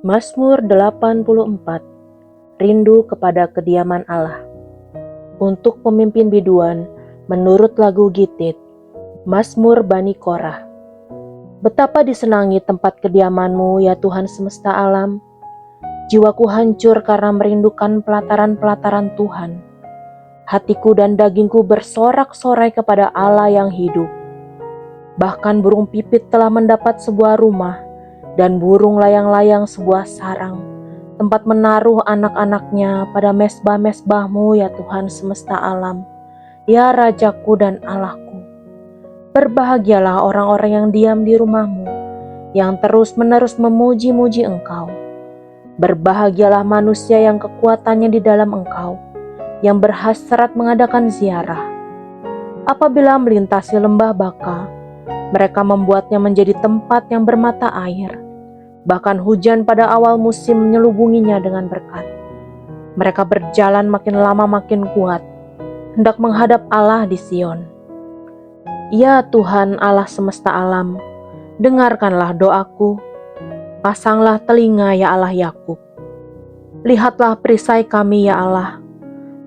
Mazmur 84. Rindu kepada kediaman Allah. Untuk pemimpin biduan, menurut lagu Gittith, Mazmur Bani Korah. Betapa disenangi tempat kediaman-Mu, ya Tuhan semesta alam. Jiwaku hancur karena merindukan pelataran-pelataran Tuhan. Hatiku dan dagingku bersorak-sorai kepada Allah yang hidup. Bahkan burung pipit telah mendapat sebuah rumah, dan burung layang-layang sebuah sarang, tempat menaruh anak-anaknya pada mesbah-mesbah-Mu, ya Tuhan semesta alam, ya Rajaku dan Allahku. Berbahagialah orang-orang yang diam di rumah-Mu, yang terus-menerus memuji-muji Engkau. Berbahagialah manusia yang kekuatannya di dalam Engkau, yang berhasrat mengadakan ziarah. Apabila melintasi lembah Baka, mereka membuatnya menjadi tempat yang bermata air. Bahkan hujan pada awal musim menyelubunginya dengan berkat. Mereka berjalan makin lama makin kuat, hendak menghadap Allah di Sion. Ya Tuhan Allah semesta alam, dengarkanlah doaku. Pasanglah telinga, ya Allah Yakub. Lihatlah perisai kami, ya Allah.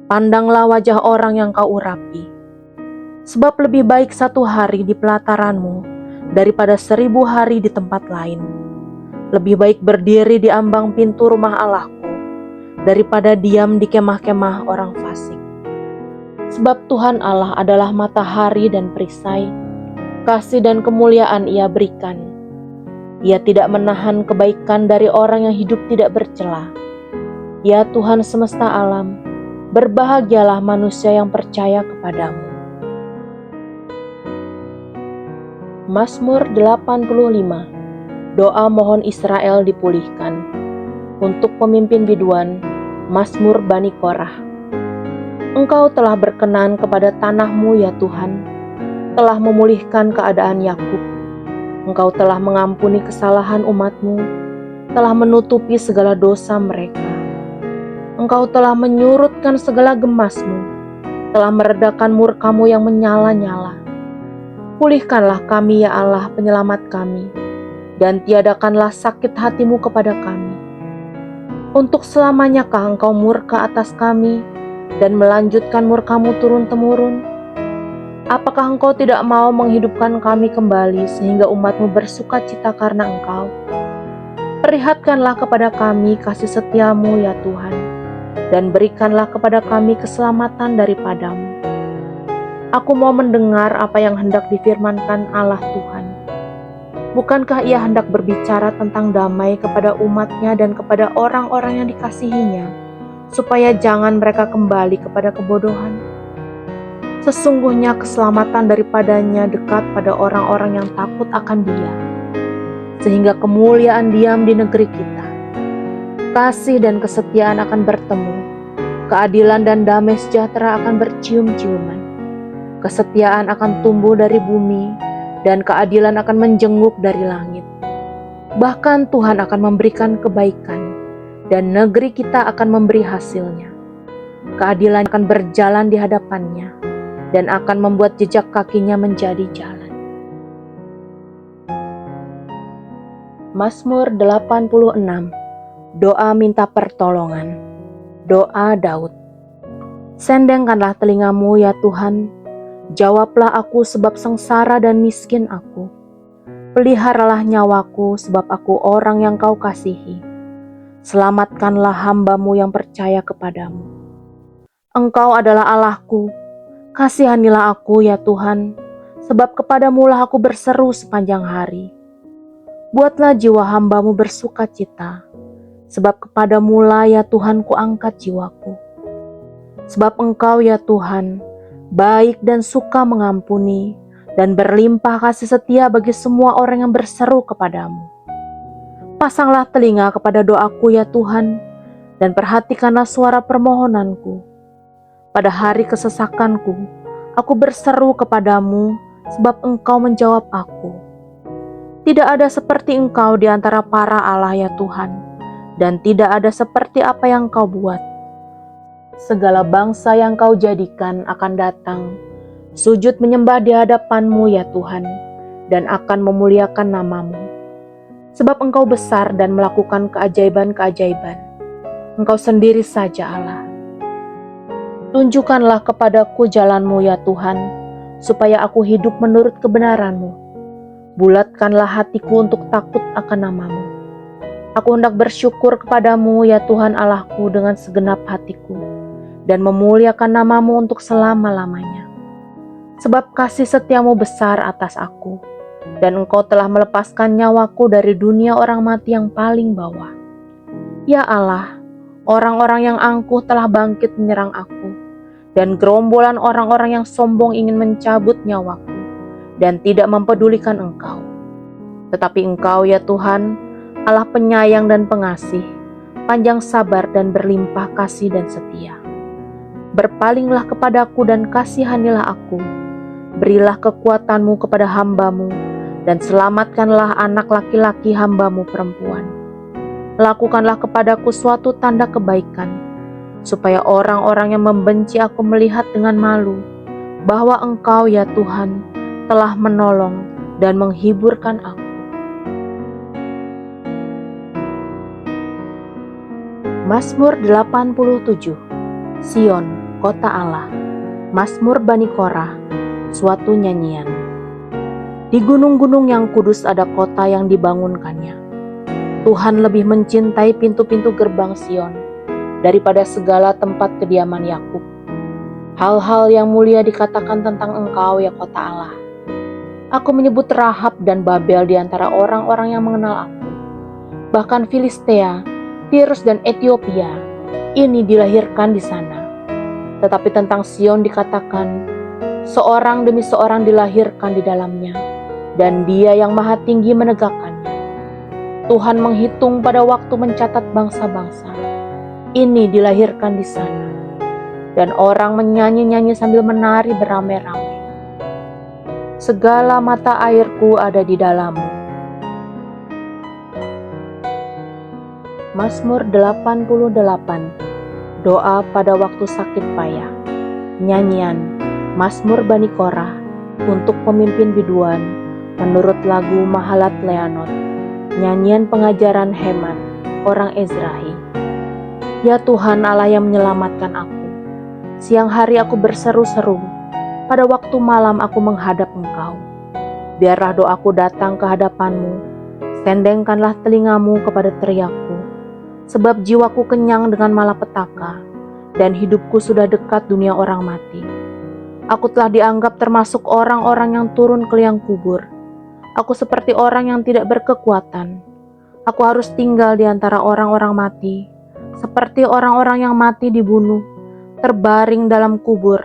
Pandanglah wajah orang yang Kau urapi. Sebab lebih baik 1 hari di pelataran-Mu daripada 1000 hari di tempat lain. Lebih baik berdiri di ambang pintu rumah Allahku daripada diam di kemah-kemah orang fasik. Sebab Tuhan Allah adalah matahari dan perisai, kasih dan kemuliaan Ia berikan. Ia tidak menahan kebaikan dari orang yang hidup tidak bercela. Ya Tuhan semesta alam, berbahagialah manusia yang percaya kepadamu. Mazmur 85. Doa mohon Israel dipulihkan. Untuk pemimpin biduan, Mazmur Bani Korah. Engkau telah berkenan kepada tanah-Mu, ya Tuhan, telah memulihkan keadaan Yakub. Engkau telah mengampuni kesalahan umat-Mu, telah menutupi segala dosa mereka. Engkau telah menyurutkan segala gemas-Mu, telah meredakan murka-Mu yang menyala-nyala. Pulihkanlah kami, ya Allah, penyelamat kami, dan tiadakanlah sakit hati-Mu kepada kami. Untuk selamanyakah Engkau murka atas kami, dan melanjutkan murka-Mu turun-temurun? Apakah Engkau tidak mau menghidupkan kami kembali, sehingga umat-Mu bersuka cita karena Engkau? Perlihatkanlah kepada kami kasih setia-Mu, ya Tuhan, dan berikanlah kepada kami keselamatan daripada-Mu. Aku mau mendengar apa yang hendak difirmankan Allah Tuhan. Bukankah Ia hendak berbicara tentang damai kepada umat-Nya dan kepada orang-orang yang dikasihi-Nya, supaya jangan mereka kembali kepada kebodohan? Sesungguhnya keselamatan daripada-Nya dekat pada orang-orang yang takut akan Dia, sehingga kemuliaan diam di negeri kita. Kasih dan kesetiaan akan bertemu, keadilan dan damai sejahtera akan bercium-ciuman. Kesetiaan akan tumbuh dari bumi, dan keadilan akan menjenguk dari langit. Bahkan Tuhan akan memberikan kebaikan, dan negeri kita akan memberi hasilnya. Keadilan akan berjalan di hadapannya, dan akan membuat jejak kakinya menjadi jalan. Mazmur 86. Doa minta pertolongan. Doa Daud. Sendengkanlah telinga-Mu, ya Tuhan. Jawablah aku sebab sengsara dan miskin aku. Peliharalah nyawaku sebab aku orang yang Kau kasihi. Selamatkanlah hamba-Mu yang percaya kepadamu. Engkau adalah Allahku. Kasihanilah aku, ya Tuhan, sebab kepadamu lah aku berseru sepanjang hari. Buatlah jiwa hamba-Mu bersuka cita, sebab kepadamu lah, ya Tuhan, ku angkat jiwaku. Sebab Engkau, ya Tuhan, baik dan suka mengampuni, dan berlimpah kasih setia bagi semua orang yang berseru kepadamu. Pasanglah telinga kepada doaku, ya Tuhan, dan perhatikanlah suara permohonanku. Pada hari kesesakanku, aku berseru kepadamu, sebab Engkau menjawab aku. Tidak ada seperti Engkau di antara para Allah, ya Tuhan, dan tidak ada seperti apa yang Kau buat. Segala bangsa yang Kau jadikan akan datang, sujud menyembah di hadapan-Mu, ya Tuhan, dan akan memuliakan nama-Mu. Sebab Engkau besar dan melakukan keajaiban-keajaiban. Engkau sendiri saja Allah. Tunjukkanlah kepadaku jalan-Mu ya Tuhan, supaya aku hidup menurut kebenaran-Mu. Bulatkanlah hatiku untuk takut akan nama-Mu. Aku hendak bersyukur kepadamu ya Tuhan Allahku dengan segenap hatiku, dan memuliakan nama-Mu untuk selama-lamanya. Sebab kasih setia-Mu besar atas aku, dan Engkau telah melepaskan nyawaku dari dunia orang mati yang paling bawah. Ya Allah, orang-orang yang angkuh telah bangkit menyerang aku, dan gerombolan orang-orang yang sombong ingin mencabut nyawaku, dan tidak mempedulikan Engkau. Tetapi Engkau ya Tuhan, Allah penyayang dan pengasih, panjang sabar dan berlimpah kasih dan setia. Berpalinglah kepadaku dan kasihanilah aku, berilah kekuatan-Mu kepada hamba-Mu, dan selamatkanlah anak laki-laki hamba-Mu perempuan. Lakukanlah kepadaku suatu tanda kebaikan, supaya orang-orang yang membenci aku melihat dengan malu, bahwa Engkau ya Tuhan telah menolong dan menghiburkan aku. Mazmur 87. Sion, kota Allah. Mazmur Bani Korah, suatu nyanyian. Di gunung-gunung yang kudus ada kota yang dibangunkannya. Tuhan lebih mencintai pintu-pintu gerbang Sion daripada segala tempat kediaman Yakub. Hal-hal yang mulia dikatakan tentang Engkau ya kota Allah. Aku menyebut Rahab dan Babel di antara orang-orang yang mengenal aku. Bahkan Filistea, Tirus dan Ethiopia, ini dilahirkan di sana. Tetapi tentang Sion dikatakan, seorang demi seorang dilahirkan di dalamnya, dan Dia yang Maha Tinggi menegakkannya. Tuhan menghitung pada waktu mencatat bangsa-bangsa, ini dilahirkan di sana. Dan orang menyanyi-nyanyi sambil menari beramai-ramai. Segala mata airku ada di dalam-Mu. Mazmur 88. Doa pada waktu sakit payah. Nyanyian Mazmur Bani Korah untuk pemimpin biduan menurut lagu Mahalat Leanot. Nyanyian pengajaran Heman, orang Ezrahi. Ya Tuhan Allah yang menyelamatkan aku. Siang hari aku berseru-seru, pada waktu malam aku menghadap Engkau. Biarlah doaku datang ke hadapan-Mu, sendengkanlah telinga-Mu kepada teriakku. Sebab jiwaku kenyang dengan malapetaka, dan hidupku sudah dekat dunia orang mati. Aku telah dianggap termasuk orang-orang yang turun ke liang kubur. Aku seperti orang yang tidak berkekuatan. Aku harus tinggal di antara orang-orang mati, seperti orang-orang yang mati dibunuh, terbaring dalam kubur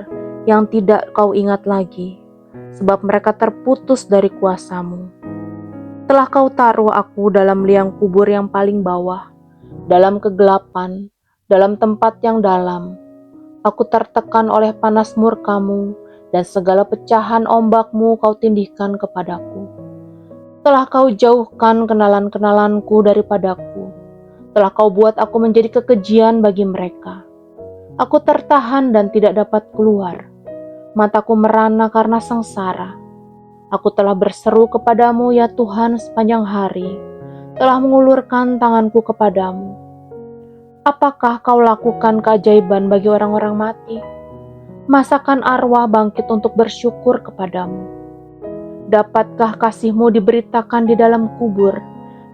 yang tidak Kau ingat lagi, sebab mereka terputus dari kuasa-Mu. Telah Kau taruh aku dalam liang kubur yang paling bawah, dalam kegelapan, dalam tempat yang dalam. Aku tertekan oleh panas murka-Mu, dan segala pecahan ombak-Mu Kau tindihkan kepadaku. Telah Kau jauhkan kenalan-kenalanku daripadaku. Telah Kau buat aku menjadi kekejian bagi mereka. Aku tertahan dan tidak dapat keluar. Mataku merana karena sengsara. Aku telah berseru kepadamu ya Tuhan sepanjang hari, telah mengulurkan tanganku kepadamu. Apakah Kau lakukan keajaiban bagi orang-orang mati? Masakan arwah bangkit untuk bersyukur kepadamu? Dapatkah kasih-Mu diberitakan di dalam kubur,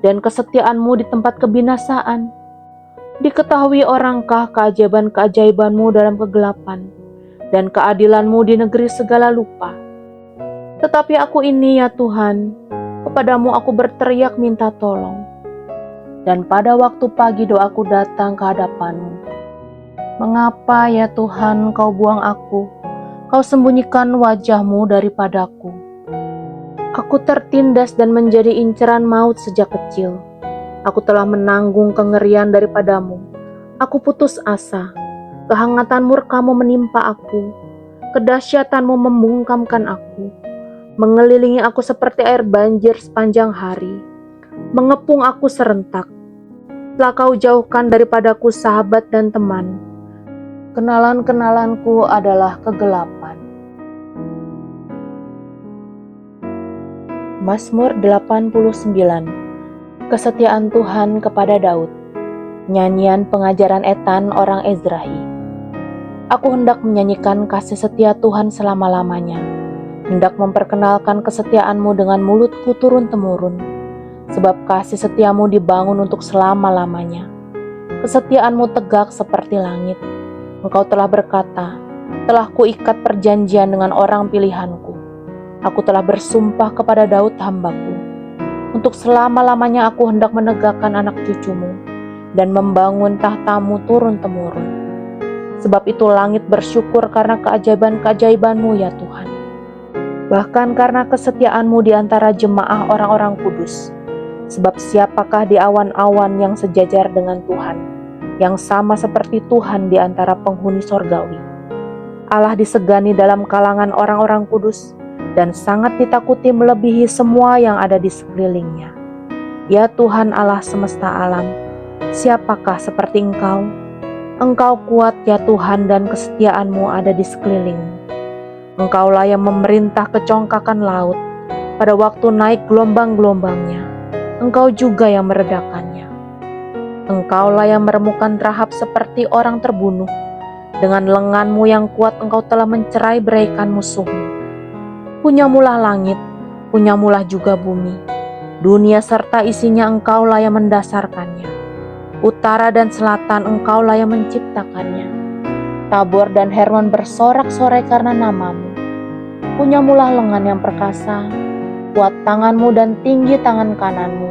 dan kesetiaan-Mu di tempat kebinasaan? Diketahui orangkah keajaiban-keajaiban-Mu dalam kegelapan, dan keadilan-Mu di negeri segala lupa? Tetapi aku ini ya Tuhan, kepadamu aku berteriak minta tolong. Dan pada waktu pagi doaku datang ke hadapan-Mu. Mengapa ya Tuhan Kau buang aku? Kau sembunyikan wajah-Mu daripadaku. Aku tertindas dan menjadi inceran maut sejak kecil. Aku telah menanggung kengerian daripadamu. Aku putus asa. Kehangatan murka-Mu menimpa aku. Kedahsyatan-Mu membungkamkan aku. Mengelilingi aku seperti air banjir sepanjang hari. Mengepung aku serentak. Telah Kau jauhkan daripadaku sahabat dan teman. Kenalan-kenalanku adalah kegelapan. Mazmur 89. Kesetiaan Tuhan kepada Daud. Nyanyian pengajaran Etan orang Ezrahi. Aku hendak menyanyikan kasih setia Tuhan selama-lamanya, hendak memperkenalkan kesetiaan-Mu dengan mulutku turun-temurun, sebab kasih setiamu dibangun untuk selama-lamanya. Kesetiaan-Mu tegak seperti langit. Engkau telah berkata, telah kuikat perjanjian dengan orang pilihanku. Aku telah bersumpah kepada Daud hambaku, untuk selama-lamanya aku hendak menegakkan anak cucumu dan membangun tahtamu turun-temurun. Sebab itu langit bersyukur karena keajaiban-keajaiban-Mu ya Tuhan. Bahkan karena kesetiaan-Mu di antara jemaah orang-orang kudus. Sebab siapakah di awan-awan yang sejajar dengan Tuhan, yang sama seperti Tuhan di antara penghuni sorgawi. Allah disegani dalam kalangan orang-orang kudus, dan sangat ditakuti melebihi semua yang ada di sekelilingnya. Ya Tuhan Allah semesta alam, siapakah seperti Engkau? Engkau kuat ya Tuhan, dan kesetiaan-Mu ada di sekelilingmu. Engkaulah yang memerintah kecongkakan laut, pada waktu naik gelombang-gelombangnya. Engkau juga yang meredakannya. Engkaulah yang meremukkan Rahab seperti orang terbunuh. Dengan lengan-Mu yang kuat Engkau telah mencerai beraikan musuh-Mu. Punyamulah langit, punyamulah juga bumi. Dunia serta isinya Engkaulah yang mendasarkannya. Utara dan selatan Engkaulah yang menciptakannya. Tabor dan Hermon bersorak-sorai karena nama-Mu. Punyamulah lengan yang perkasa, kuat tangan-Mu dan tinggi tangan kanan-Mu.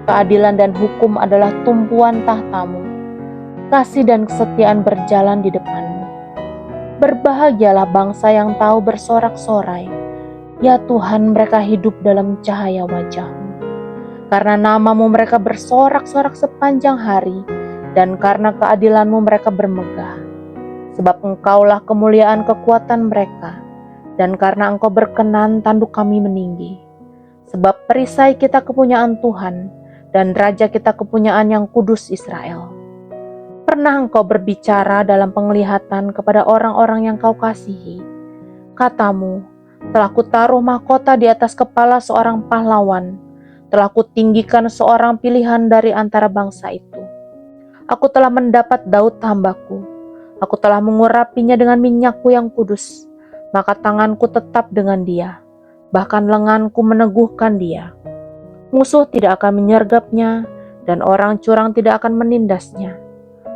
Keadilan dan hukum adalah tumpuan tahta-Mu. Kasih dan kesetiaan berjalan di depan-Mu. Berbahagialah bangsa yang tahu bersorak-sorai. Ya Tuhan, mereka hidup dalam cahaya wajah-Mu. Karena nama-Mu mereka bersorak-sorak sepanjang hari, dan karena keadilan-Mu mereka bermegah. Sebab Engkaulah kemuliaan kekuatan mereka, dan karena Engkau berkenan tanduk kami meninggi. Sebab perisai kita kepunyaan Tuhan, dan raja kita kepunyaan yang kudus Israel. Pernah Engkau berbicara dalam penglihatan kepada orang-orang yang Kau kasihi. Kata-Mu, telah kutaruh mahkota di atas kepala seorang pahlawan, telah kutinggikan seorang pilihan dari antara bangsa itu. Aku telah mendapat Daud hambaku, aku telah mengurapinya dengan minyakku yang kudus, maka tanganku tetap dengan dia, bahkan lenganku meneguhkan dia. Musuh tidak akan menyergapnya, dan orang curang tidak akan menindasnya.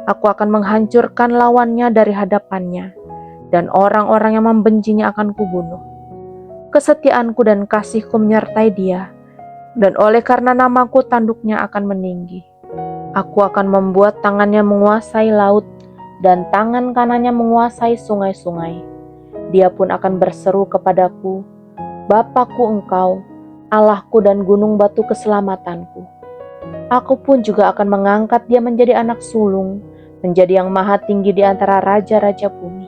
Aku akan menghancurkan lawannya dari hadapannya, dan orang-orang yang membencinya akan kubunuh. Kesetiaanku dan kasihku menyertai dia, dan oleh karena namaku tanduknya akan meninggi. Aku akan membuat tangannya menguasai laut, dan tangan kanannya menguasai sungai-sungai. Dia pun akan berseru kepadaku, Bapakku Engkau, Allahku dan gunung batu keselamatanku. Aku pun juga akan mengangkat dia menjadi anak sulung, menjadi yang maha tinggi di antara raja-raja bumi.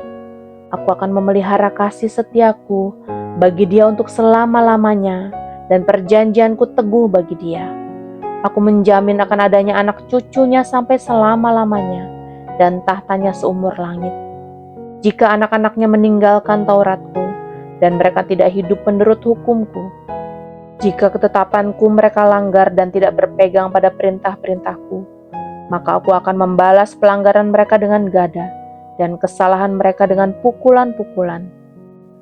Aku akan memelihara kasih setiaku bagi dia untuk selama-lamanya, dan perjanjianku teguh bagi dia. Aku menjamin akan adanya anak cucunya sampai selama-lamanya, dan tahtanya seumur langit. Jika anak-anaknya meninggalkan Tauratku, dan mereka tidak hidup menurut hukumku, jika ketetapanku mereka langgar dan tidak berpegang pada perintah-perintahku, maka aku akan membalas pelanggaran mereka dengan gada, dan kesalahan mereka dengan pukulan-pukulan.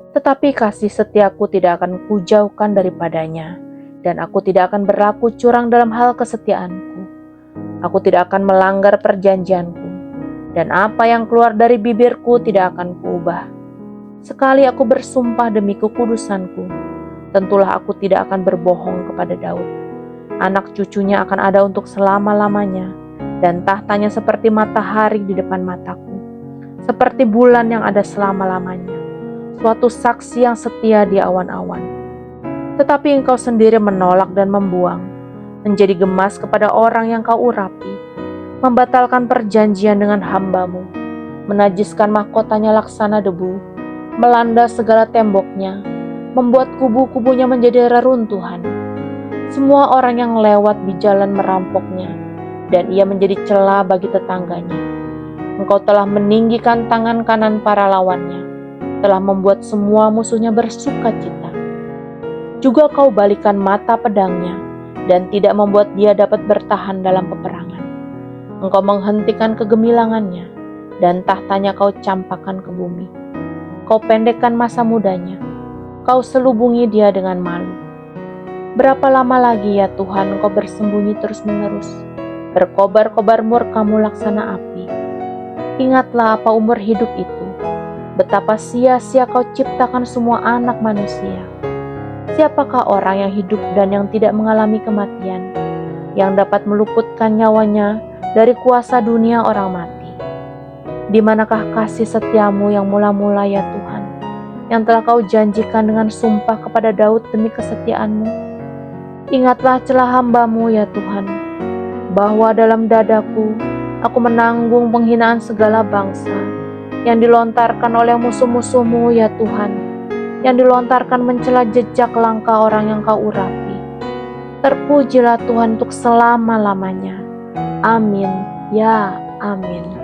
Tetapi kasih setiaku tidak akan kujauhkan daripadanya, dan aku tidak akan berlaku curang dalam hal kesetiaanku. Aku tidak akan melanggar perjanjianku, dan apa yang keluar dari bibirku tidak akan kuubah. Sekali aku bersumpah demi kekudusanku, tentulah aku tidak akan berbohong kepada Daud. Anak cucunya akan ada untuk selama-lamanya, dan tahtanya seperti matahari di depan mataku, seperti bulan yang ada selama-lamanya, suatu saksi yang setia di awan-awan. Tetapi engkau sendiri menolak dan membuang, menjadi gemas kepada orang yang kau urapi, membatalkan perjanjian dengan hamba-Mu, menajiskan mahkotanya laksana debu, melanda segala temboknya, membuat kubu-kubunya menjadi reruntuhan. Semua orang yang lewat di jalan merampoknya, dan ia menjadi celah bagi tetangganya. Engkau telah meninggikan tangan kanan para lawannya, telah membuat semua musuhnya bersuka cita. Juga kau balikan mata pedangnya, dan tidak membuat dia dapat bertahan dalam peperangan. Engkau menghentikan kegemilangannya, dan tahtanya kau campakkan ke bumi. Kau pendekkan masa mudanya, kau selubungi dia dengan malu. Berapa lama lagi ya Tuhan engkau bersembunyi terus-menerus, berkobar-kobar murka-Mu laksana api. Ingatlah apa umur hidup itu, betapa sia-sia kau ciptakan semua anak manusia. Siapakah orang yang hidup dan yang tidak mengalami kematian, yang dapat meluputkan nyawanya dari kuasa dunia orang mati? Di manakah kasih setiamu yang mula-mula ya Tuhan, yang telah kau janjikan dengan sumpah kepada Daud demi kesetiaanmu? Ingatlah celah hamba-Mu ya Tuhan, bahwa dalam dadaku aku menanggung penghinaan segala bangsa yang dilontarkan oleh musuh-musuh-Mu ya Tuhan, yang dilontarkan mencela jejak langkah orang yang kau urapi. Terpujilah Tuhan untuk selama-lamanya. Amin, ya amin.